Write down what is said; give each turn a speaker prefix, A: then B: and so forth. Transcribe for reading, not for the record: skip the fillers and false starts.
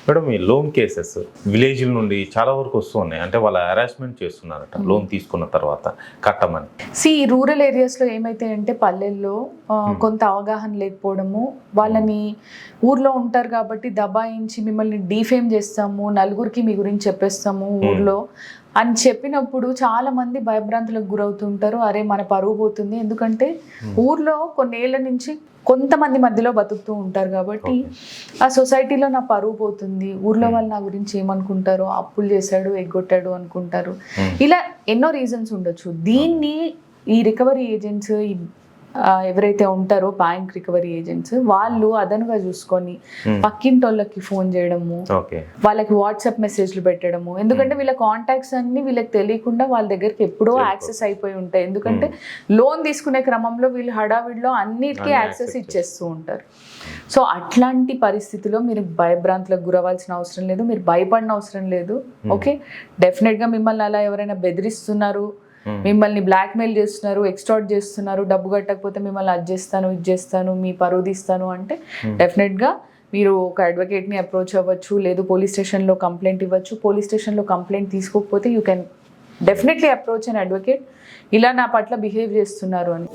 A: Madam ఈ loan cases విలేజ్ల నుండి చాలా వరకు వస్తున్నాయి. అంటే వాళ్ళ హెరాస్మెంట్ చేస్తున్నారట లోన్ తీసుకున్న తర్వాత కట్టమని.
B: రూరల్ ఏరియాస్లో ఏమైతే అంటే పల్లెల్లో కొంత అవగాహన లేకపోవడము, వాళ్ళని ఊర్లో ఉంటారు కాబట్టి దబాయించి మిమ్మల్ని డీఫేమ్ చేస్తాము, నలుగురికి మీ గురించి చెప్పేస్తాము ఊర్లో అని చెప్పినప్పుడు చాలా మంది భయభ్రాంతులకు గురవుతుంటారు. అరే మన పరువు పోతుంది, ఎందుకంటే ఊర్లో కొన్నేళ్ల నుంచి కొంతమంది మధ్యలో బతుకుతూ ఉంటారు కాబట్టి ఆ సొసైటీలో నా పరువు పోతుంది, ఊర్లో వాళ్ళు నా గురించి ఏమనుకుంటారో, అప్పులు చేశాడు ఎగ్గొట్టాడు అనుకుంటారు. ఇలా ఎన్నో రీజన్స్ ఉండొచ్చు. దీన్ని ఈ రికవరీ ఏజెంట్స్ ఎవరైతే ఉంటారో బ్యాంక్ రికవరీ ఏజెంట్స్ వాళ్ళు అదనుగా చూసుకొని పక్కింటోళ్ళకి ఫోన్ చేయడము, వాళ్ళకి వాట్సాప్ మెసేజ్లు పెట్టడము. ఎందుకంటే వీళ్ళ కాంటాక్ట్స్ అన్ని వీళ్ళకి తెలియకుండా వాళ్ళ దగ్గరికి ఎప్పుడో యాక్సెస్ అయిపోయి ఉంటాయి. ఎందుకంటే లోన్ తీసుకునే క్రమంలో వీళ్ళు హడావిడిలో అన్నిటికీ యాక్సెస్ ఇచ్చేస్తూ ఉంటారు. సో అట్లాంటి పరిస్థితిలో మీరు భయభ్రాంతులకు గురవాల్సిన అవసరం లేదు, మీరు భయపడిన అవసరం లేదు. ఓకే, డెఫినెట్గా మిమ్మల్ని అలా ఎవరైనా బెదిరిస్తున్నారు, మిమ్మల్ని బ్లాక్మెయిల్ చేస్తున్నారు, ఎక్స్టార్ట్ చేస్తున్నారు, డబ్బు కట్టకపోతే మిమ్మల్ని అది చేస్తాను ఇది చేస్తాను మీ పరువు తీస్తాను అంటే డెఫినెట్గా మీరు ఒక అడ్వకేట్ని అప్రోచ్ అవ్వచ్చు, లేదు పోలీస్ స్టేషన్లో కంప్లైంట్ ఇవ్వచ్చు. పోలీస్ స్టేషన్లో కంప్లైంట్ తీసుకోకపోతే you can definitely approach an advocate, ఇలా నా పట్ల బిహేవ్ చేస్తున్నారు అని.